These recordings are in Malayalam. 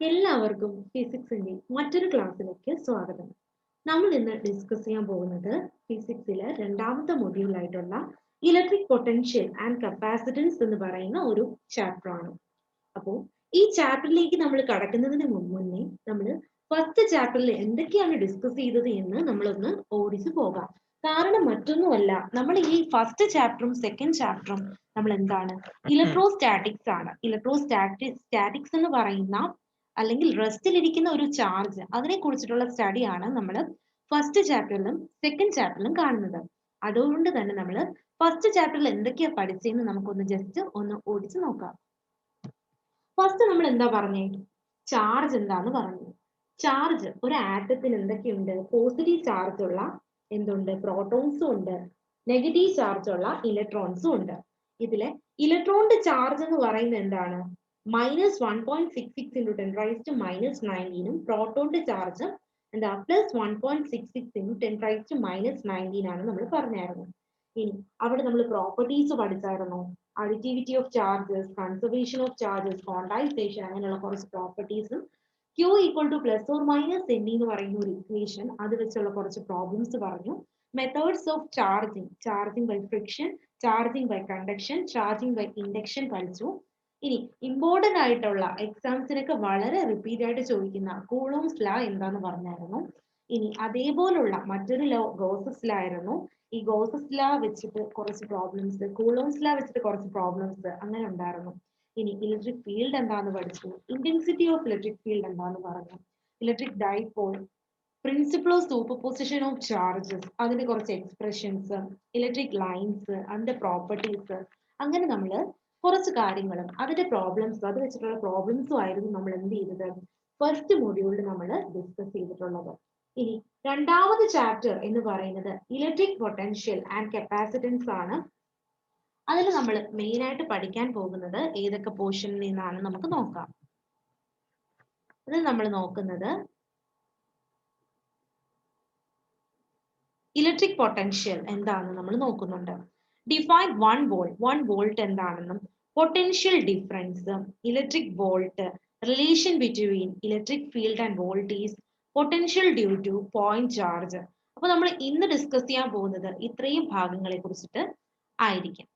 എല്ലാവർക്കും ഫിസിക്സിന്റെ മറ്റൊരു ക്ലാസ്സിലേക്ക് സ്വാഗതം. നമ്മൾ ഇന്ന് ഡിസ്കസ് ചെയ്യാൻ പോകുന്നത് ഫിസിക്സിലെ രണ്ടാമത്തെ മൊഡ്യൂൾ ആയിട്ടുള്ള ഇലക്ട്രിക് പൊട്ടൻഷ്യൽ ആൻഡ് കപ്പാസിറ്റൻസ് എന്ന് പറയുന്ന ഒരു ചാപ്റ്റർ ആണ്. അപ്പോൾ ഈ ചാപ്റ്ററിലേക്ക് നമ്മൾ കടക്കുന്നതിന് മുന്നേ നമ്മൾ ഫസ്റ്റ് ചാപ്റ്ററിൽ എന്തൊക്കെയാണ് ഡിസ്കസ് ചെയ്തത് എന്ന് നമ്മളൊന്ന് ഓടിച്ചു പോകാം. കാരണം മറ്റൊന്നുമല്ല, നമ്മൾ ഈ ഫസ്റ്റ് ചാപ്റ്ററും സെക്കൻഡ് ചാപ്റ്ററും നമ്മൾ എന്താണ് ഇലക്ട്രോസ്റ്റാറ്റിക്സ് ആണ്. ഇലക്ട്രോസ്റ്റാറ്റിക്സ് എന്ന് പറയുന്ന അല്ലെങ്കിൽ റെസ്റ്റിലിരിക്കുന്ന ഒരു ചാർജ്, അതിനെ കുറിച്ചിട്ടുള്ള സ്റ്റഡിയാണ് നമ്മൾ ഫസ്റ്റ് ചാപ്റ്ററിലും സെക്കൻഡ് ചാപ്റ്ററിലും കാണുന്നത്. അതുകൊണ്ട് തന്നെ നമ്മൾ ഫസ്റ്റ് ചാപ്റ്ററിൽ എന്തൊക്കെയാ പഠിച്ചതെന്ന് നമുക്കൊന്ന് ജസ്റ്റ് ഒന്ന് ഓടിച്ചു നോക്കാം. ഫസ്റ്റ് നമ്മൾ എന്താ പറഞ്ഞേ? ചാർജ് എന്താന്ന് പറഞ്ഞു. ചാർജ് ഒരു ആറ്റത്തിൽ എന്തൊക്കെയുണ്ട്? പോസിറ്റീവ് ചാർജ് ഉള്ള എന്തുണ്ട്? പ്രോട്ടോൺസും ഉണ്ട്, നെഗറ്റീവ് ചാർജ് ഉള്ള ഇലക്ട്രോൺസും ഉണ്ട്. ഇതിലെ ഇലക്ട്രോണിന്റെ ചാർജ് എന്ന് പറയുന്നത് എന്താണ്? -1.66 into 10⁻⁻19 പ്രോട്ടോണിന്റെ ചാർജ് എന്താ +1.66 into 10⁻⁻19 ആണ് നമ്മൾ പറഞ്ഞായിരുന്നു. ഇനി അവിടെ നമ്മൾ പ്രോപ്പർട്ടീസ് പഠിച്ചായിരുന്നു. Additivity of charges, conservation of charges, quantization, അങ്ങനെയുള്ള കുറച്ച് പ്രോപ്പർട്ടീസും Q = ± NE എന്ന് പറയുന്ന ഒരു ഇക്വേഷൻ, അത് വെച്ചുള്ള കുറച്ച് പ്രോബ്ലംസ് പറഞ്ഞു. Methods of charging by friction, charging by conduction, charging by induction പഠിച്ചു. ഇനി ഇമ്പോർട്ടന്റ് ആയിട്ടുള്ള എക്സാംസിനൊക്കെ വളരെ റിപ്പീറ്റ് ആയിട്ട് ചോദിക്കുന്ന കൂളോംസ് ലോ എന്താന്ന് പറഞ്ഞായിരുന്നു. ഇനി അതേപോലുള്ള മറ്റൊരു ലോ ഗോസസ് ലോ ആയിരുന്നു. ഈ ഗോസസ് ലോ വെച്ചിട്ട് കുറച്ച് പ്രോബ്ലംസ്, കൂളോംസ് ലോ വെച്ചിട്ട് കുറച്ച് പ്രോബ്ലംസ് അങ്ങനെ ഉണ്ടായിരുന്നു. ഇനി ഇലക്ട്രിക് ഫീൽഡ് എന്താന്ന് പഠിച്ചു. ഇന്റൻസിറ്റി ഓഫ് ഇലക്ട്രിക് ഫീൽഡ് എന്താന്ന് പറഞ്ഞു. Electric dipole, principle of superposition of charges, അതിന്റെ കുറച്ച് എക്സ്പ്രഷൻസ്, ഇലക്ട്രിക് ലൈൻസ്, അതിന്റെ പ്രോപ്പർട്ടീസ്, അങ്ങനെ നമ്മൾ കുറച്ച് കാര്യങ്ങളും അതിന്റെ പ്രോബ്ലംസ്, അത് വെച്ചിട്ടുള്ള പ്രോബ്ലംസും ആയിരുന്നു നമ്മൾ എന്ത് ചെയ്തത് ഫസ്റ്റ് മൊഡ്യൂളിൽ നമ്മൾ ഡിസ്കസ് ചെയ്തിട്ടുള്ളത്. ഇനി രണ്ടാമത് ചാപ്റ്റർ എന്ന് പറയുന്നത് ഇലക്ട്രിക് പൊട്ടൻഷ്യൽ ആൻഡ് കപ്പാസിറ്റൻസ് ആണ്. അതിൽ നമ്മൾ മെയിൻ ആയിട്ട് പഠിക്കാൻ പോകുന്നത് ഏതൊക്കെ പോർഷനിൽ നിന്നാണ് നമുക്ക് നോക്കാം. അതിൽ നമ്മൾ നോക്കുന്നത് ഇലക്ട്രിക് പൊട്ടൻഷ്യൽ എന്താണെന്ന് നമ്മൾ നോക്കുന്നുണ്ട്. ഡിഫൈൻ 1 വോൾട്ട് എന്താണെന്നും, potential difference, electric volt, relation between electric field and voltage, potential due to point charge. അപ്പൊ നമ്മൾ ഇന്ന് ഡിസ്കസ് ചെയ്യാൻ പോകുന്നത് ഇത്രയും ഭാഗങ്ങളെ കുറിച്ചിട്ട് ആയിരിക്കും.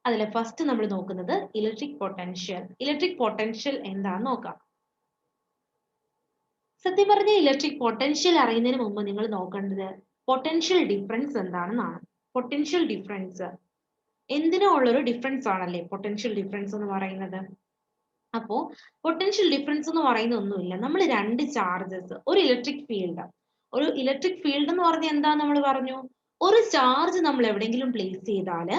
അതിൽ ഫസ്റ്റ് നമ്മൾ നോക്കുന്നത് ഇലക്ട്രിക് പൊട്ടൻഷ്യൽ. ഇലക്ട്രിക് പൊട്ടൻഷ്യൽ എന്താന്ന് നോക്കാം. സത്യം പറഞ്ഞ ഇലക്ട്രിക് പൊട്ടൻഷ്യൽ അറിയുന്നതിന് മുമ്പ് നിങ്ങൾ നോക്കേണ്ടത് പൊട്ടൻഷ്യൽ ഡിഫറൻസ് എന്താണെന്നാണ്. പൊട്ടൻഷ്യൽ ഡിഫറൻസ് എന്തിനുള്ളൊരു ഡിഫറൻസ് ആണല്ലേ പൊട്ടൻഷ്യൽ ഡിഫറൻസ് എന്ന് പറയുന്നത്. അപ്പോ പൊട്ടൻഷ്യൽ ഡിഫറൻസ് എന്ന് പറയുന്ന ഒന്നുമില്ല, നമ്മൾ രണ്ട് ചാർജസ്, ഒരു ഇലക്ട്രിക് ഫീൽഡ് എന്ന് പറഞ്ഞാൽ എന്താ നമ്മൾ പറഞ്ഞു, ഒരു ചാർജ് നമ്മൾ എവിടെയെങ്കിലും പ്ലേസ് ചെയ്താൽ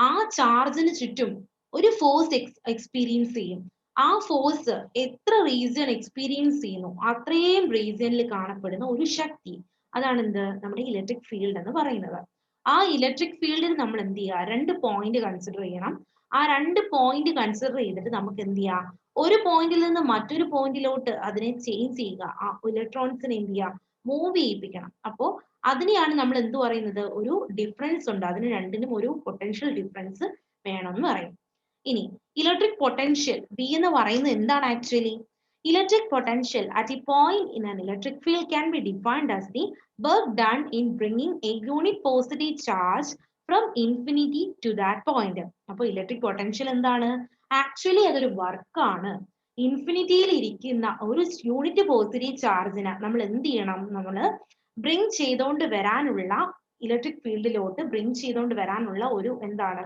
ആ ചാർജിന് ചുറ്റും ഒരു ഫോഴ്സ് എക്സ്പീരിയൻസ് ചെയ്യും. ആ ഫോഴ്സ് എത്ര റീജിയൻ എക്സ്പീരിയൻസ് ചെയ്യുന്നു അത്രയും റീജിയനിൽ കാണപ്പെടുന്ന ഒരു ശക്തി, അതാണ് എന്ത് നമ്മുടെ ഇലക്ട്രിക് ഫീൽഡ് എന്ന് പറയുന്നത്. ആ ഇലക്ട്രിക് ഫീൽഡിൽ നമ്മൾ എന്ത് ചെയ്യുക, രണ്ട് പോയിന്റ് കൺസിഡർ ചെയ്യണം. ആ രണ്ട് പോയിന്റ് കൺസിഡർ ചെയ്തിട്ട് നമുക്ക് എന്ത് ചെയ്യാം, ഒരു പോയിന്റിൽ നിന്ന് മറ്റൊരു പോയിന്റിലോട്ട് അതിനെ ചേഞ്ച് ചെയ്യുക, ആ ഇലക്ട്രോൺസിനെ എന്ത് ചെയ്യുക, മൂവ് ചെയ്യിപ്പിക്കണം. അപ്പോൾ അതിനെയാണ് നമ്മൾ എന്ത് പറയുന്നത്, ഒരു ഡിഫറൻസ് ഉണ്ട്, അതിന് രണ്ടിനും ഒരു പൊട്ടൻഷ്യൽ ഡിഫറൻസ് വേണം എന്ന് പറയും. ഇനി ഇലക്ട്രിക് പൊട്ടൻഷ്യൽ ബി എന്ന് പറയുന്നത് എന്താണ് actually? Electric potential at a point in an electric field can be defined as the work done in bringing a unit positive charge from infinity to that point. അപ്പോൾ ഇലക്ട്രിക് പൊട്ടൻഷ്യൽ എന്താണ്? ആക്ച്വലി അതൊരു വർക്കാണ്. ഇൻഫിനിറ്റിയിൽ ഇരിക്കുന്ന ഒരു യൂണിറ്റ് പോസിറ്റീവ് ചാർജിനെ നമ്മൾ എന്ത് ചെയ്യണം, നമ്മൾ ബ്രിങ് ചെയ്തുകൊണ്ട് വരാനുള്ള, ഇലക്ട്രിക് ഫീൽഡിലോട്ട് ബ്രിങ് ചെയ്തുകൊണ്ട് വരാനുള്ള ഒരു എന്താണ്,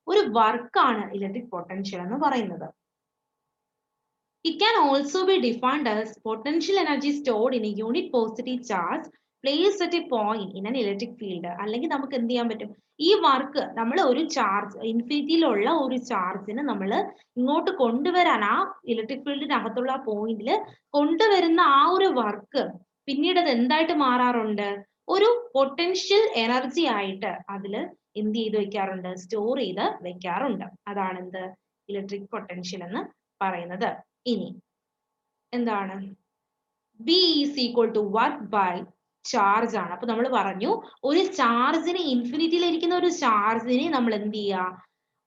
ഒരു വർക്കാണ് ഇലക്ട്രിക് പൊട്ടൻഷ്യൽ എന്ന് പറയുന്നത്. It can also be defined as potential energy stored in a unit positive charge placed at a point in an electric field. അല്ലെങ്കിൽ നമുക്ക് എന്ത് ചെയ്യാൻ പറ്റും, ഈ വർക്ക് നമ്മൾ ഒരു ചാർജ്, ഇൻഫിനിറ്റിയിലുള്ള ഒരു ചാർജിന് നമ്മൾ ഇങ്ങോട്ട് കൊണ്ടുവരാൻ, ആ ഇലക്ട്രിക് ഫീൽഡിനകത്തുള്ള പോയിന്റിൽ കൊണ്ടുവരുന്ന ആ ഒരു വർക്ക് പിന്നീട് അത് എന്തായിട്ട് മാറാറുണ്ട്, ഒരു പൊട്ടൻഷ്യൽ എനർജി ആയിട്ട് അതിൽ എന്ത് ചെയ്ത് വെക്കാറുണ്ട്, സ്റ്റോർ ചെയ്ത് വെക്കാറുണ്ട്. അതാണ് എന്ത് ഇലക്ട്രിക് പൊട്ടൻഷ്യൽ എന്ന് പറയുന്നത്. ഇനി എന്താണ്, B is equal to work by charge ആണ്. അപ്പൊ നമ്മൾ പറഞ്ഞു, ഒരു ചാർജിന്, ഇൻഫിനിറ്റിയിൽ ഇരിക്കുന്ന ഒരു ചാർജിനെ നമ്മൾ എന്ത് ചെയ്യുക,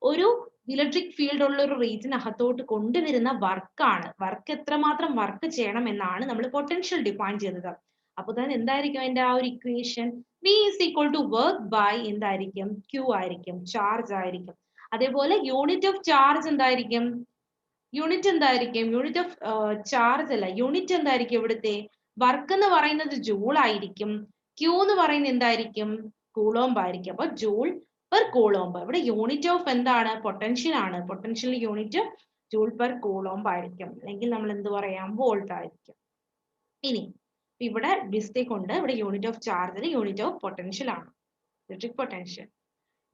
ഒരു ഇലക്ട്രിക് ഫീൽഡ് ഉള്ള ഒരു റീജിയനകത്തോട്ട് കൊണ്ടുവരുന്ന വർക്കാണ്. വർക്ക് എത്രമാത്രം വർക്ക് ചെയ്യണം എന്നാണ് നമ്മൾ പൊട്ടൻഷ്യൽ ഡിഫൈൻ ചെയ്തത്. അപ്പൊ തന്നെ എന്തായിരിക്കും അതിന്റെ ആ ഒരു equation? V is equal to work by എന്തായിരിക്കും? Q ആയിരിക്കും, ചാർജ് ആയിരിക്കും. അതേപോലെ യൂണിറ്റ് ഓഫ് ചാർജ് എന്തായിരിക്കും? യൂണിറ്റ് എന്തായിരിക്കും? യൂണിറ്റ് ഓഫ് ചാർജ് അല്ല, യൂണിറ്റ് എന്തായിരിക്കും ഇവിടുത്തെ? വർക്ക് എന്ന് പറയുന്നത് ജൂൾ ആയിരിക്കും. Q എന്ന് പറയുന്നത് എന്തായിരിക്കും? കൂളോംബ് ആയിരിക്കും. അപ്പൊ ജൂൾ പെർ കൂളോംബ്. ഇവിടെ യൂണിറ്റ് ഓഫ് എന്താണ്? പൊട്ടൻഷ്യൽ ആണ്. Potential unit joule per coulomb ആയിരിക്കും. അല്ലെങ്കിൽ നമ്മൾ എന്ത് പറയാം? വോൾട്ട് ആയിരിക്കും. ഇനി ഇവിടെ മിസ്റ്റേക്ക് ഉണ്ട്. ഇവിടെ യൂണിറ്റ് ഓഫ് ചാർജിന് യൂണിറ്റ് ഓഫ് പൊട്ടൻഷ്യൽ ആണ്, electric potential.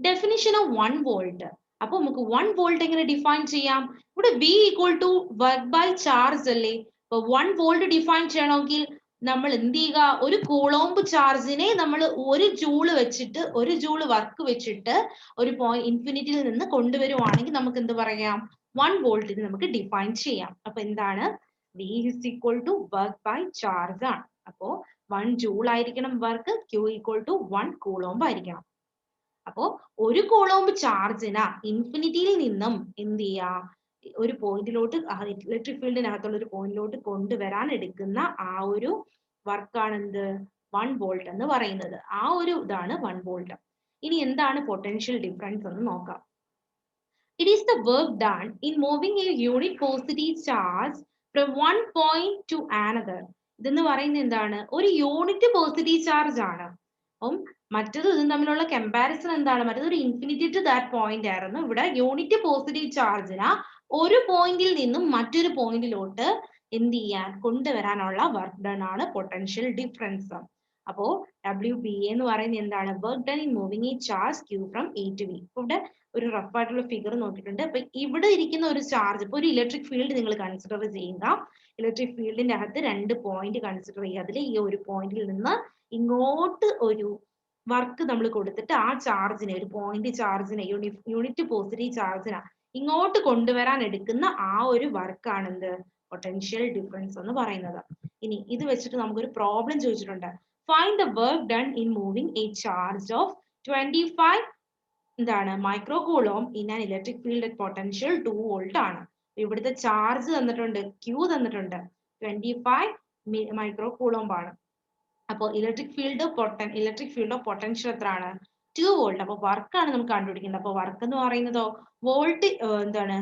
Definition of 1 volt. അപ്പൊ നമുക്ക് 1 വോൾട്ട് എങ്ങനെ ഡിഫൈൻ ചെയ്യാം? ഇവിടെ V equal to work by charge അല്ലേ? അപ്പൊ 1 വോൾട്ട് ഡിഫൈൻ ചെയ്യണമെങ്കിൽ നമ്മൾ എന്ത് ചെയ്യുക? ഒരു കൂളോംബ് ചാർജിനെ നമ്മൾ 1 ജൂള് വെച്ചിട്ട്, 1 ജൂള് വർക്ക് വെച്ചിട്ട് ഒരു ഇൻഫിനിറ്റിയിൽ നിന്ന് കൊണ്ടുവരുവാണെങ്കിൽ നമുക്ക് എന്ത് പറയാം? 1 വോൾട്ടിന് നമുക്ക് ഡിഫൈൻ ചെയ്യാം. അപ്പൊ എന്താണ്? V is equal to work by charge ആണ്. അപ്പോ 1 ജൂൾ ആയിരിക്കണം work, Q equal to 1 coulomb ആയിരിക്കണം. അപ്പോ ഒരു കൂളോംബ് ചാർജിന് ഇൻഫിനിറ്റിയിൽ നിന്നും എന്ത് ചെയ്യാ? ഒരു പോയിന്റിലോട്ട്, ഇലക്ട്രിക് ഫീൽഡിനകത്തുള്ള ഒരു പോയിന്റിലോട്ട് കൊണ്ടുവരാൻ എടുക്കുന്ന ആ ഒരു വർക്കാണ് എന്ത്? 1 വോൾട്ട് എന്ന് പറയുന്നത്. ആ ഒരു ഇതാണ് 1 വോൾട്ട്. ഇനി എന്താണ് പൊട്ടൻഷ്യൽ ഡിഫറൻസ് എന്ന് നോക്കാം. It is the work done in moving a unit positive charge from one point to another. ഇതെന്ന് പറയുന്നത് എന്താണ്? ഒരു യൂണിറ്റ് പോസിറ്റീവ് ചാർജ് ആണ്. അപ്പം മറ്റത് ഇതും തമ്മിലുള്ള കമ്പാരിസൺ എന്താണ്? മറ്റത് ഒരു ഇൻഫിനിറ്റി ടു ദാറ്റ് പോയിന്റ് ആയിരുന്നു. ഇവിടെ യൂണിറ്റ് പോസിറ്റീവ് ചാർജിന് ഒരു പോയിന്റിൽ നിന്നും മറ്റൊരു പോയിന്റിലോട്ട് എന്ത് ചെയ്യാൻ? കൊണ്ടുവരാനുള്ള വർക്ക് ഡൺ ആണ് പൊട്ടൻഷ്യൽ ഡിഫറൻസ്. അപ്പോ WBA എന്ന് പറയുന്നത് എന്താണ്? Work done in moving A charge Q from A to B. ഇവിടെ ഒരു റഫ് ആയിട്ടുള്ള ഫിഗർ നോക്കിയിട്ടുണ്ട്. അപ്പൊ ഇവിടെ ഇരിക്കുന്ന ഒരു ചാർജ്, ഇപ്പൊ ഒരു ഇലക്ട്രിക് ഫീൽഡ് നിങ്ങൾ കൺസിഡർ ചെയ്യുക. ഇലക്ട്രിക് ഫീൽഡിന്റെ അകത്ത് 2 പോയിന്റ് കൺസിഡർ ചെയ്യുക. അതിൽ ഈ ഒരു പോയിന്റിൽ നിന്ന് ഇങ്ങോട്ട് ഒരു വർക്ക് നമ്മൾ കൊടുത്തിട്ട് ആ ചാർജിനെ, ഒരു പോയിന്റ് ചാർജിനെ, യൂണിറ്റ് പോസിറ്റീവ് ചാർജിനെ ഇങ്ങോട്ട് കൊണ്ടുവരാൻ എടുക്കുന്ന ആ ഒരു വർക്കാണ് എന്ത്? പൊട്ടൻഷ്യൽ ഡിഫറൻസ് എന്ന് പറയുന്നത്. ഇനി ഇത് വെച്ചിട്ട് നമുക്കൊരു പ്രോബ്ലം ചോദിച്ചിട്ടുണ്ട്. Find the work done in moving A charge of 25 എന്താണ്? Micro coulomb in an electric field at potential 2 volt ആണ്. ഇവിടുത്തെ ചാർജ് തന്നിട്ടുണ്ട്, Q തന്നിട്ടുണ്ട്, 25 മൈക്രോ കൂളോംബ് ആണ്. അപ്പോൾ ഇലക്ട്രിക് ഫീൽഡ് ഓഫ് പൊട്ടൻഷ്യൽ എത്രയാണ്? 2 വോൾട്ട്. അപ്പൊ വർക്കാണ് നമുക്ക് കണ്ടുപിടിക്കുന്നത്. അപ്പൊ വർക്ക് എന്ന് പറയുന്നതോ വോൾട്ട് എന്താണ്?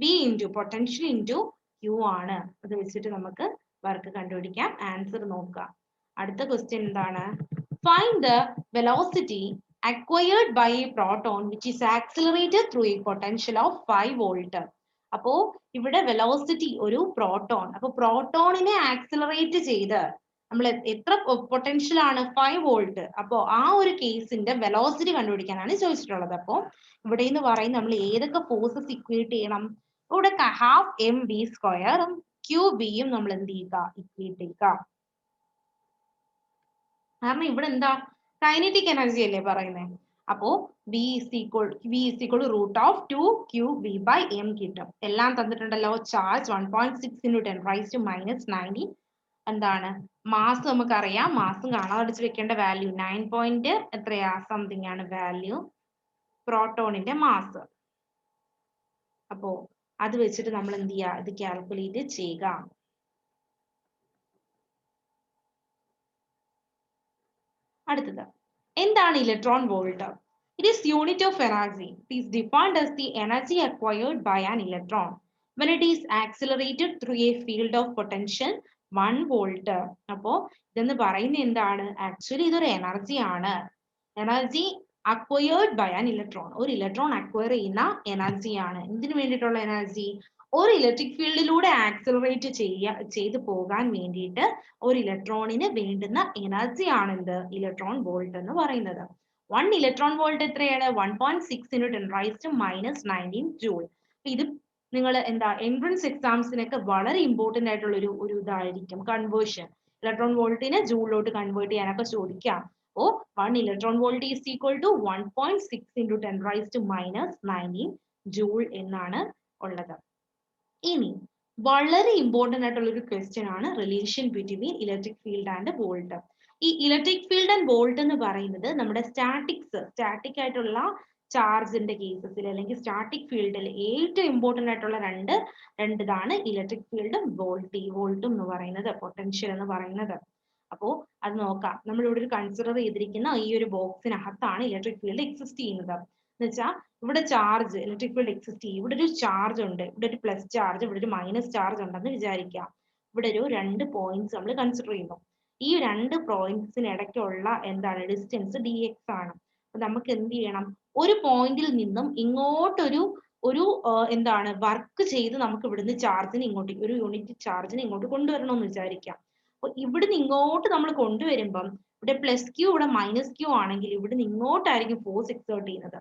V into potential into Q ആണ്. അത് വെച്ചിട്ട് നമുക്ക് വർക്ക് കണ്ടുപിടിക്കാം. ആൻസർ നോക്കാം. അടുത്ത ക്വസ്റ്റ്യൻ എന്താണ്? Find the velocity acquired by a proton which is accelerated through a potential of 5 volt. അപ്പോ ഇവിടെ വെലോസിറ്റി ഒരു പ്രോട്ടോൺ, അപ്പൊ പ്രോട്ടോണിനെ ആക്സിലറേറ്റ് ചെയ്ത് നമ്മൾ എത്ര പൊട്ടൻഷ്യൽ ആണ്? 5 വോൾട്ട്. അപ്പോ ആ ഒരു കേസിന്റെ വെലോസിറ്റി കണ്ടുപിടിക്കാനാണ് ചോദിച്ചിട്ടുള്ളത്. അപ്പോ ഇവിടെ എന്ന് പറയുന്നത് നമ്മൾ ഏതൊക്കെ ഫോഴ്സസ് ഇക്വേറ്റ് ചെയ്യണം? ഇവിടെ ഹാഫ് mv²ഉം QBയും നമ്മൾ എന്ത് ചെയ്യുക? ഇക്വേറ്റ് ചെയ്യുക. കാരണം ഇവിടെ എന്താ? കൈനറ്റിക് എനർജി അല്ലേ പറയുന്നത്. അപ്പോ V is equal to root of 2qV/m കിട്ടും. എല്ലാം തന്നിട്ടുണ്ടല്ലോ. Charge 1.6 into 10 raised to -19. എന്താണ്? മാസ് നമുക്കറിയാം. മാസും കാണാതെ വെക്കേണ്ട വാല്യൂ 9 പോയിന്റ് എത്രയാ? സംതിങ് ആണ് വാല്യൂ പ്രോട്ടോണിന്റെ മാസ്. അപ്പോ അത് വെച്ചിട്ട് നമ്മൾ എന്ത് ചെയ്യുക? ഇത് കാൽക്കുലേറ്റ് ചെയ്യുക. അടുത്തത് എന്താണ് electron volt? It is unit of energy. It is defined as the energy acquired by an electron when it is accelerated through a field of potential 1 volt. അപ്പോ ഇതെന്ന് പറയുന്നത് എന്താണ്? ആക്ച്വലി ഇതൊരു എനർജി ആണ്. Energy acquired by an electron. ഒരു ഇലക്ട്രോൺ അക്വയർ ചെയ്യുന്ന എനർജി ആണ്. എന്തിനു വേണ്ടിയിട്ടുള്ള എനർജി? ഒരു ഇലക്ട്രിക് ഫീൽഡിലൂടെ ആക്സിലറേറ്റ് ചെയ്തു പോകാൻ വേണ്ടിയിട്ട് ഒരു ഇലക്ട്രോണിന് വേണ്ടുന്ന എനർജി ആണ് എന്ത്? ഇലക്ട്രോൺ വോൾട്ട് എന്ന് പറയുന്നത്. 1 ഇലക്ട്രോൺ വോൾട്ട് എത്രയാണ്? 1.6 into 10 raised to -19 ജൂൾ. ഇത് നിങ്ങൾ എന്താ എൻട്രൻസ് എക്സാംസിനൊക്കെ വളരെ ഇമ്പോർട്ടന്റ് ആയിട്ടുള്ള ഒരു ഇതായിരിക്കും കൺവേർഷൻ. ഇലക്ട്രോൺ വോൾട്ടിനെ ജൂളിലോട്ട് കൺവേർട്ട് ചെയ്യാനൊക്കെ ചോദിക്കാം. Oh 1 electron volt is equal to 1.6 into 10 raised to -19 joule എന്നാണ് ഉള്ളത്. ഇനി വളരെ ഇമ്പോർട്ടന്റ് ആയിട്ടുള്ള ഒരു ക്വസ്റ്റ്യൻ ആണ് relation between electric field and volt. ഈ ഇലക്ട്രിക് ഫീൽഡ് ആൻഡ് വോൾട്ട് എന്ന് പറയുന്നത് നമ്മുടെ സ്റ്റാറ്റിക് ആയിട്ടുള്ള ചാർജിന്റെ കേസസിൽ അല്ലെങ്കിൽ സ്റ്റാറ്റിക് ഫീൽഡിൽ ഏറ്റവും ഇമ്പോർട്ടന്റ് ആയിട്ടുള്ള ഇതാണ് ഇലക്ട്രിക് ഫീൽഡും വോൾട്ടും എന്ന് പറയുന്നത്, പൊട്ടൻഷ്യൽ എന്ന് പറയുന്നത്. അപ്പോ അത് നോക്കാം. നമ്മൾ ഇവിടെ ഒരു കൺസിഡർ ചെയ്തിരിക്കുന്ന ഈ ഒരു ബോക്സിനകത്താണ് ഇലക്ട്രിക് ഫീൽഡ് എക്സിസ്റ്റ് ചെയ്യുന്നത്. എന്ന് വെച്ചാൽ ഇവിടെ ചാർജ് ഇലക്ട്രിക് ഫീൽഡ് എക്സിസ്റ്റ് ചെയ്യും. ഇവിടെ ഒരു ചാർജ് ഉണ്ട്, ഇവിടെ ഒരു പ്ലസ് ചാർജ്, ഇവിടെ ഒരു മൈനസ് ചാർജ് ഉണ്ടെന്ന് വിചാരിക്കാം. ഇവിടെ ഒരു 2 പോയിന്റ്സ് നമ്മൾ കൺസിഡർ ചെയ്യുന്നു. ഈ 2 പോയിന്റ്സിന് ഇടയ്ക്കുള്ള എന്താണ് ഡിസ്റ്റൻസ് dx ആണ്. അപ്പൊ നമുക്ക് എന്ത് ചെയ്യണം, ഒരു പോയിന്റിൽ നിന്നും ഇങ്ങോട്ടൊരു എന്താണ് വർക്ക് ചെയ്ത് നമുക്ക് ഇവിടുന്ന് ചാർജിന് ഇങ്ങോട്ട് ഒരു യൂണിറ്റ് ചാർജിന് ഇങ്ങോട്ട് കൊണ്ടുവരണമെന്ന് വിചാരിക്കാം. അപ്പൊ ഇവിടുന്ന് ഇങ്ങോട്ട് നമ്മൾ കൊണ്ടുവരുമ്പം ഇവിടെ പ്ലസ് ക്യൂ ഇവിടെ മൈനസ് ക്യൂ ആണെങ്കിൽ ഇവിടുന്ന് ഇങ്ങോട്ടായിരിക്കും ഫോഴ്സ് എക്സേർട്ട് ചെയ്യുന്നത്.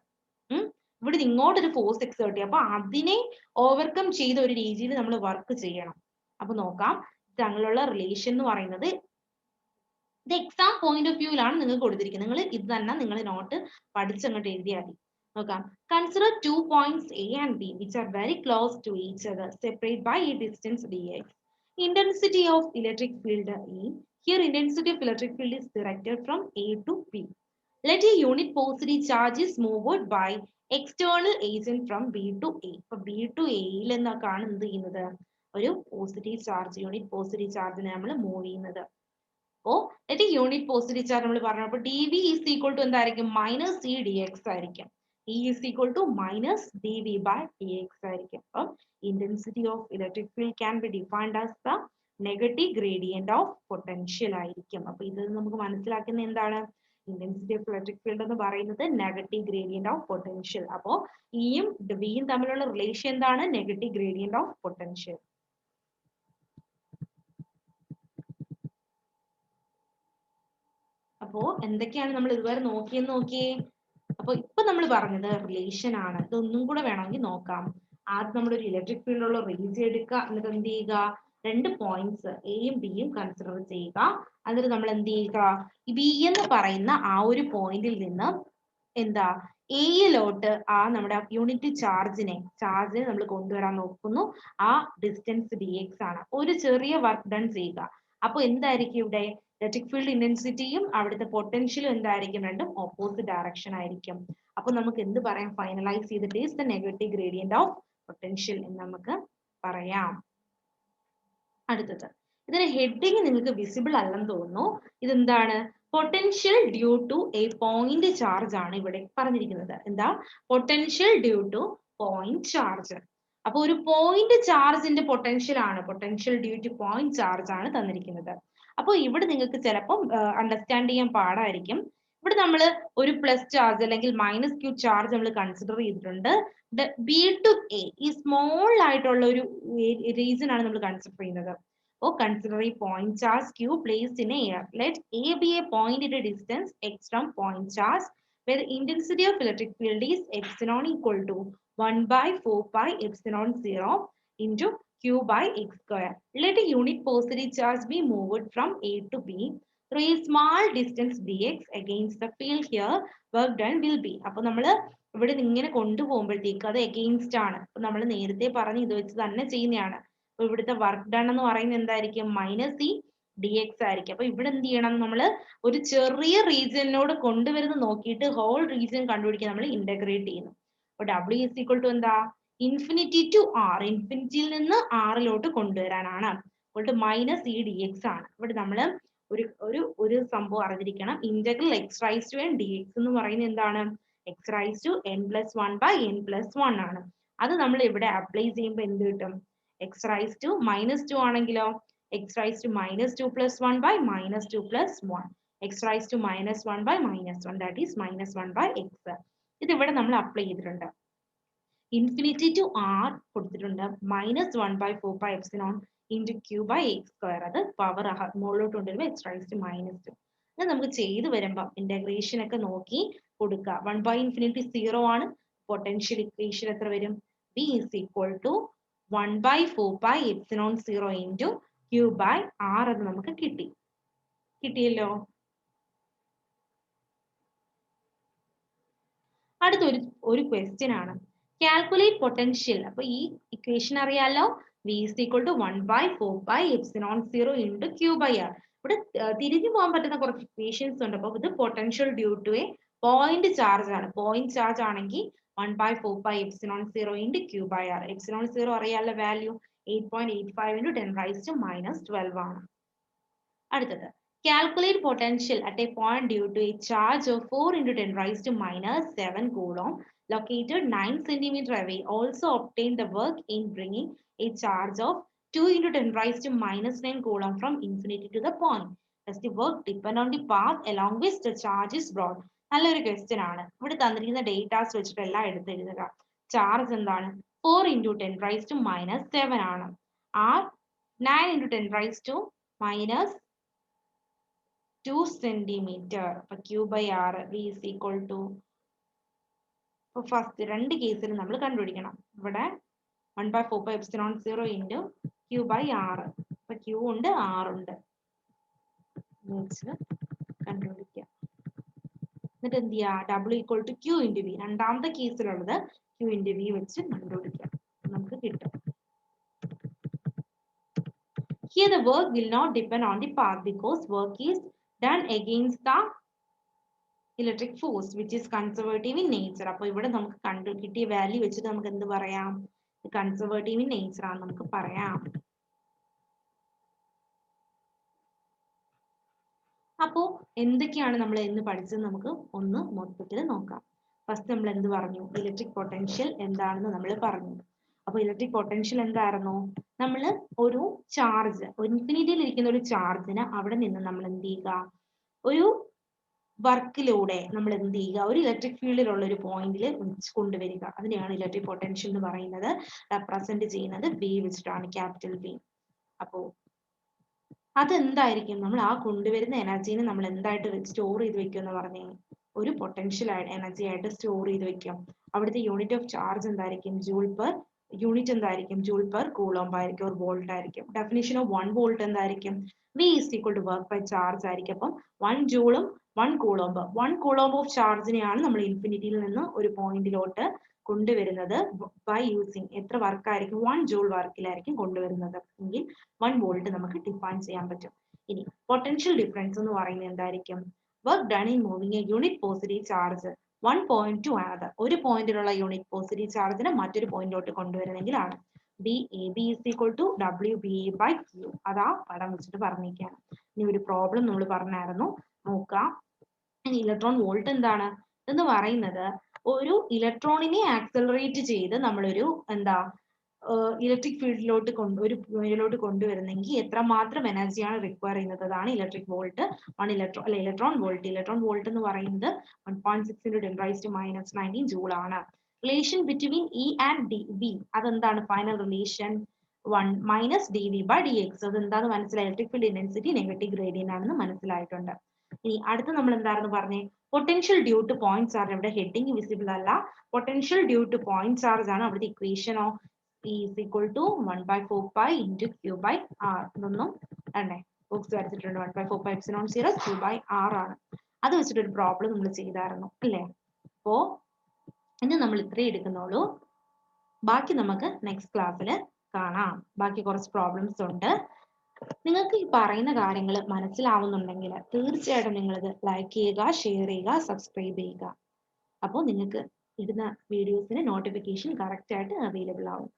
ഇവിടെ ഇങ്ങോട്ടൊരു ഫോഴ്സ് എക്സേർട്ട് ചെയ്യും. അപ്പൊ അതിനെ ഓവർകം ചെയ്ത ഒരു രീതിയിൽ നമ്മൾ വർക്ക് ചെയ്യണം. അപ്പൊ നോക്കാം, തമ്മിലുള്ള റിലേഷൻ എന്ന് പറയുന്നത് ഇത് എക്സാം പോയിന്റ് ഓഫ് വ്യൂവിലാണ് നിങ്ങൾക്ക് കൊടുത്തിരിക്കുന്നത്. നിങ്ങൾ ഇത് തന്നെ നിങ്ങൾ നോട്ട് പഠിച്ചങ്ങോട്ട് എഴുതിയാൽ മതി. നോക്കാം, consider 2 points A and B which are very close to each other, separate by a distance dx. Intensity of electric field E. Here intensity of electric field is directed from A to B. Let a unit positive charge is moved by external agent from B to A. അപ്പോൾ B to A യിൽ നിന്നൊക്കെയാണ് എന്ത് ചെയ്യുന്നത്, ഒരു പോസിറ്റീവ് ചാർജ്, യൂണിറ്റ് പോസിറ്റീവ് ചാർജിനെ നമ്മൾ മൂവ് ചെയ്യുന്നത്. അപ്പോൾ യൂണിറ്റ് പോസിറ്റീവ് ചാർജ് നമ്മൾ പറഞ്ഞപ്പോൾ dV is equal to എന്തായിരിക്കും, മൈനസ് C dx ആയിരിക്കും. E is equal to minus dV by dx ആയിരിക്കും. അപ്പം intensity of electric field can be defined as the negative gradient of potential ആയിരിക്കും. അപ്പൊ ഇത് നമുക്ക് മനസ്സിലാക്കുന്ന എന്താണ്, intensity of electric field എന്ന് പറയുന്നത് നെഗറ്റീവ് ഗ്രേഡിയന്റ് ഓഫ് പൊട്ടൻഷ്യൽ. അപ്പോ ഇയും വിയും തമ്മിലുള്ള റിലേഷൻ എന്താണ്, നെഗറ്റീവ് ഗ്രേഡിയന്റ് ഓഫ് പൊട്ടൻഷ്യൽ. അപ്പോ എന്തൊക്കെയാണ് നമ്മൾ ഇതുവരെ നോക്കിയേ. അപ്പൊ ഇപ്പൊ നമ്മൾ പറഞ്ഞത് റിലേഷൻ ആണ്. ഇതൊന്നും കൂടെ വേണമെങ്കിൽ നോക്കാം. ആദ്യം നമ്മൾ ഒരു ഇലക്ട്രിക് ഫീൽഡിലുള്ള റേഞ്ച് എടുക്കുക, എന്നിട്ട് എന്ത് ചെയ്യുക, 2 പോയിന്റ്സ് എയും ബിയും കൺസിഡർ ചെയ്യുക. എന്നിട്ട് നമ്മൾ എന്ത് ചെയ്യുക, ബി എന്ന് പറയുന്ന ആ ഒരു പോയിന്റിൽ നിന്ന് എന്താ എയിലോട്ട് ആ നമ്മുടെ യൂണിറ്റ് ചാർജിനെ നമ്മൾ കൊണ്ടുവരാൻ നോക്കുന്നു. ആ ഡിസ്റ്റൻസ് dx ആണ്. ഒരു ചെറിയ വർക്ക് ഡൺ ചെയ്യുക. അപ്പൊ എന്തായിരിക്കും ഇവിടെ ഇലക്ട്രിക് ഫീൽഡ് ഇന്റൻസിറ്റിയും അവിടുത്തെ പൊട്ടൻഷ്യലും എന്തായിരിക്കും, രണ്ടും ഓപ്പോസിറ്റ് ഡയറക്ഷൻ ആയിരിക്കും. അപ്പൊ നമുക്ക് എന്ത് പറയാം, ഫൈനലൈസ് ചെയ്തിട്ട് is the negative gradient of potential എന്ന് നമുക്ക് പറയാം. അടുത്തത്, ഇതിന്റെ ഹെഡിങ് നിങ്ങൾക്ക് വിസിബിൾ അല്ലെന്ന് തോന്നുന്നു. ഇതെന്താണ്, potential due to a point charge ആണ് ഇവിടെ പറഞ്ഞിരിക്കുന്നത്. എന്താ, potential due to point charge. അപ്പൊ ഒരു പോയിന്റ് ചാർജിന്റെ പൊട്ടൻഷ്യൽ ആണ്, potential due to point charge ആണ് തന്നിരിക്കുന്നത്. അപ്പോൾ ഇവിടെ നിങ്ങൾക്ക് ചിലപ്പം അണ്ടർസ്റ്റാൻഡ് ചെയ്യാൻ പാടായിരിക്കും. ഇവിടെ നമ്മൾ ഒരു പ്ലസ് ചാർജ് അല്ലെങ്കിൽ മൈനസ് ക്യൂ ചാർജ് നമ്മൾ കൺസിഡർ ചെയ്തിട്ടുണ്ട്. ബി ടു എ ഈ സ്മോൾ ആയിട്ടുള്ള ഒരു റീസൺ ആണ് നമ്മൾ കൺസിഡർ ചെയ്യുന്നത്. Oh, consider a point charge Q placed in air. Let A be a point at a distance x from point charge where the intensity of electric field is epsilon equal to 1 by 4 pi epsilon 0 into Q by x square. Let a unit positive charge be moved from A to B through a small distance dx against the field here. Work done will be. അപ്പോൾ നമ്മൾ ഇവിടെ ഇങ്ങനെ കൊണ്ടുപോകുമ്പോഴത്തേക്ക് അത് എഗെയിൻസ്റ്റ് ആണ്. അപ്പോൾ നമ്മൾ നേരത്തെ പറഞ്ഞ് ഇത് വെച്ച് തന്നെ ചെയ്യുന്നതാണ്. അപ്പൊ ഇവിടുത്തെ വർക്ക് ഡൺ എന്ന് പറയുന്നത് എന്തായിരിക്കും, മൈനസ് സി ഡി എക്സ് ആയിരിക്കും. അപ്പൊ ഇവിടെ എന്ത് ചെയ്യണം, നമ്മൾ ഒരു ചെറിയ റീജിയനോട് കൊണ്ടുവരുന്ന നോക്കിയിട്ട് ഹോൾ റീജിയൻ കണ്ടുപിടിക്കാൻ നമ്മൾ ഇന്റഗ്രേറ്റ് ചെയ്യുന്നു. അപ്പൊ ഡബ്ല്യു ഇസ് ഈക്വൽ ടു എന്താ, ഇൻഫിനിറ്റി ടു ആർ, ഇൻഫിനിറ്റിയിൽ നിന്ന് ആറിലോട്ട് കൊണ്ടുവരാനാണ്. മൈനസ് ഇ ഡി എക്സ് ആണ്. ഇവിടെ നമ്മൾ ഒരു സംഭവം അറിഞ്ഞിരിക്കണം, integral x raise to n d x എന്ന് പറയുന്നത് എന്താണ്, x raise to n plus 1 by n plus 1 ആണ്. അത് നമ്മൾ ഇവിടെ അപ്ലൈ ചെയ്യുമ്പോൾ എന്ത് കിട്ടും, x raised to minus 2 ആണെങ്കിലോ x raised to minus 2 plus 1 by minus 2 plus 1. x raised to minus 1 by minus 1, that is minus 1 by x. ഇത് ഇവിടെ നമ്മൾ അപ്ലൈ ചെയ്തിട്ടുണ്ട്. ഇൻഫിനിറ്റി ടു ആർ കൊടുത്തിട്ടുണ്ട്, minus 1 by 4 pi epsilon into q by x square. അത് പവർ മുകളിലോട്ട് കൊണ്ടുവരുമ്പോൾ x raised to minus 2. അത് നമുക്ക് ചെയ്ത് വരുമ്പോൾ ഇന്റഗ്രേഷൻ ഒക്കെ നോക്കി കൊടുക്കുക. 1 by infinity 0 ആണ്. പൊട്ടൻഷ്യൽ ഇക്വേഷൻ എത്ര വരും, b is equal to 1 by 4 pi epsilon 0 into q by r എന്ന് നമുക്ക് കിട്ടിയല്ലോ. അടുത്ത ഒരു ക്വസ്റ്റ്യൻ ആണ്, കാൽക്കുലേറ്റ് പൊട്ടൻഷ്യൽ. അപ്പൊ ഈ ഇക്വേഷൻ അറിയാലോ, v is equal to 1 by 4 pi epsilon 0 into q by r. ഇവിടെ തിരിഞ്ഞു പോകാൻ പറ്റുന്ന കുറച്ച് ഇക്വേഷൻസ് ഉണ്ട്. അപ്പൊ ഇത് potential due to a point charge ആണ്. പോയിന്റ് ചാർജ് ആണെങ്കിൽ 1/4πε0 into q by r. ε0 അറിയാനുള്ള വാല്യൂ 8.85 into 10⁻⁻12 ആണ്. അടുത്തത് calculate potential at a point due to a charge of 4 into 10⁻⁻7 coulomb located 9 cm away. Also obtain the work in bringing a charge of 2 into 10⁻⁻9 coulomb from infinity to the point. Does the work depend on the path along which the charge is brought? നല്ലൊരു ക്വസ്റ്റ്യൻ ആണ്. ഇവിടെ തന്നിരിക്കുന്ന ഡേറ്റാസ് വെച്ചിട്ട് എല്ലാം എടുത്തെഴുതുക. ചാർജ് എന്താണ്? 4 into 10⁻⁻7 ആണ്. R 9 into 10⁻⁻2 centimeter. അപ്പോൾ Q by R V is equal to, ഇപ്പോൾ ഫസ്റ്റ് രണ്ട് കേസിൽ നമ്മൾ കണ്ടുപിടിക്കണം. ഇവിടെ 1/4πε0 into Q by R. അപ്പൊ Q ഉണ്ട് R ഉണ്ട് വെച്ച് കണ്ടുപിടിക്കുക. എന്നിട്ട് എന്ത് ചെയ്യുക? W equal to Q into V. രണ്ടാമത്തെ കേസിലുള്ളത് Q into V വെച്ച് കണ്ടുപിടിക്കുക. നമുക്ക് കിട്ടും. Here the work will not depend on the path because work is done against the electric force which is conservative in nature. അപ്പോൾ ഇവിടെ നമുക്ക് കിട്ടിയ വാല്യൂ വെച്ചിട്ട് നമുക്ക് എന്ത് പറയാം? കൺസർവേറ്റീവ് ഇൻ നേച്ചർ ആണ് നമുക്ക് പറയാം. അപ്പോ എന്തൊക്കെയാണ് നമ്മൾ ഇന്ന് പഠിച്ചത് നമുക്ക് ഒന്ന് മൊത്തത്തിൽ നോക്കാം. ഫസ്റ്റ് നമ്മൾ എന്ത് പറഞ്ഞു? ഇലക്ട്രിക് പൊട്ടൻഷ്യൽ എന്താണെന്ന് നമ്മൾ പറഞ്ഞു. അപ്പൊ ഇലക്ട്രിക് പൊട്ടൻഷ്യൽ എന്തായിരുന്നു? നമ്മൾ ഒരു ചാർജ്, ഇൻഫിനിറ്റിയിൽ ഇരിക്കുന്ന ഒരു ചാർജിന് അവിടെ നിന്ന് നമ്മൾ എന്ത് ചെയ്യുക? ഒരു വർക്കിലൂടെ നമ്മൾ എന്ത് ചെയ്യുക? ഒരു ഇലക്ട്രിക് ഫീൽഡിലുള്ള ഒരു പോയിന്റിൽ കൊണ്ടുവരിക. അതിനെയാണ് ഇലക്ട്രിക് പൊട്ടൻഷ്യൽ എന്ന് പറയുന്നത്. റെപ്രസെന്റ് ചെയ്യുന്നത് ബി വെച്ചിട്ടാണ്, ക്യാപിറ്റൽ ബി. അപ്പോ അതെന്തായിരിക്കും? നമ്മൾ ആ കൊണ്ടുവരുന്ന എനർജീനെ നമ്മൾ എന്തായിട്ട് സ്റ്റോർ ചെയ്ത് വെക്കും എന്ന് പറഞ്ഞേ? ഒരു പൊട്ടൻഷ്യൽ എനർജി ആയിട്ട് സ്റ്റോർ ചെയ്ത് വെക്കും. അവിടുത്തെ യൂണിറ്റ് ഓഫ് ചാർജ് എന്തായിരിക്കും? ജൂൾ പെർ യൂണിറ്റ് എന്തായിരിക്കും? ജൂൾ പെർ കൂളോംബ് ആയിരിക്കും, ഒരു വോൾട്ട് ആയിരിക്കും. ഡെഫിനിഷൻ ഓഫ് 1 വോൾട്ട് എന്തായിരിക്കും? V is equal to work by charge ആയിരിക്കും. അപ്പം 1 ജൂളും 1 കൂളോംബ്, 1 കൂളോംബ് ഓഫ് ചാർജിനെയാണ് നമ്മൾ ഇൻഫിനിറ്റിയിൽ നിന്ന് ഒരു പോയിന്റിലോട്ട് കൊണ്ടുവരുന്നത് ബൈ യൂസിങ് എത്ര വർക്ക് ആയിരിക്കും? 1 ജൂൾ വർക്കിലായിരിക്കും കൊണ്ടുവരുന്നത് എങ്കിൽ 1 വോൾട്ട് നമുക്ക് ഡിഫൈൻ ചെയ്യാൻ പറ്റും. ഇനി പൊട്ടൻഷ്യൽ ഡിഫറൻസ് എന്ന് പറയുന്നത് എന്തായിരിക്കും? Work done in moving A unit positive charge 1 point to another. ഒരു പോയിന്റിലുള്ള യൂണിറ്റ് പോസിറ്റീവ് ചാർജിനെ മറ്റൊരു പോയിന്റിലോട്ട് കൊണ്ടുവരുന്നെങ്കിലാണ്. BAB is equal to WBA by Q. അതാ പടം വെച്ചിട്ട് പറഞ്ഞിരിക്കുകയാണ്. ഇനി ഒരു പ്രോബ്ലം നമ്മൾ പറഞ്ഞായിരുന്നു, നോക്കാം. ഇനി ഇലക്ട്രോൺ വോൾട്ട് എന്താണ് എന്ന് പറയുന്നത്? ഒരു ഇലക്ട്രോണിനെ ആക്സലറേറ്റ് ചെയ്ത് നമ്മളൊരു ഇലക്ട്രിക് ഫീൽഡിലോട്ട് ഒരു ഫീൽഡിലോട്ട് കൊണ്ടുവരുന്നെങ്കിൽ എത്രമാത്രം എനർജിയാണ് റിക്വയർ ചെയ്യുന്നത്? അതാണ് electric volt. Electron volt. Electron volt എന്ന് പറയുന്നത് 1.6 into 10⁻⁻19 ജൂൾ ആണ്. Relation between E and D അതെന്താണ്? Final relation 1 - dV by dx. അതെന്താന്ന് മനസ്സിലായി? Electric field intensity negative gradient ആണെന്ന് മനസ്സിലായിട്ടുണ്ട്. ഇനി അടുത്ത് നമ്മൾ എന്താണെന്ന് പറഞ്ഞേ? Potential due to point charge. ഇവിടെ ഹെഡിങ് വിസിബിൾ അല്ല. Potential due to point charge ആണ് അവിടുത്തെ equation. Of E is equal to 1/4π into Q by R. ഇതൊന്നും അല്ലേ ബുക്സ് വരച്ചിട്ടുണ്ട്. 1/4πε0 Q by R ആണ്. അത് വെച്ചിട്ടൊരു പ്രോബ്ലം നമ്മൾ ചെയ്തായിരുന്നു അല്ലേ? അപ്പോ ഇന്ന് നമ്മൾ ഇത്രയും എടുക്കുന്നുള്ളൂ. ബാക്കി നമുക്ക് നെക്സ്റ്റ് ക്ലാസ്സിൽ കാണാം. ബാക്കി കുറച്ച് പ്രോബ്ലംസ് ഉണ്ട്. നിങ്ങൾക്ക് ഈ പറയുന്ന കാര്യങ്ങൾ മനസ്സിലാവുന്നുണ്ടെങ്കിൽ തീർച്ചയായിട്ടും നിങ്ങളിത് ലൈക്ക് ചെയ്യുക, ഷെയർ ചെയ്യുക, സബ്സ്ക്രൈബ് ചെയ്യുക. അപ്പോൾ നിങ്ങൾക്ക് ഇടുന്ന വീഡിയോസിന് നോട്ടിഫിക്കേഷൻ കറക്റ്റ് ആയിട്ട് അവൈലബിൾ ആവും.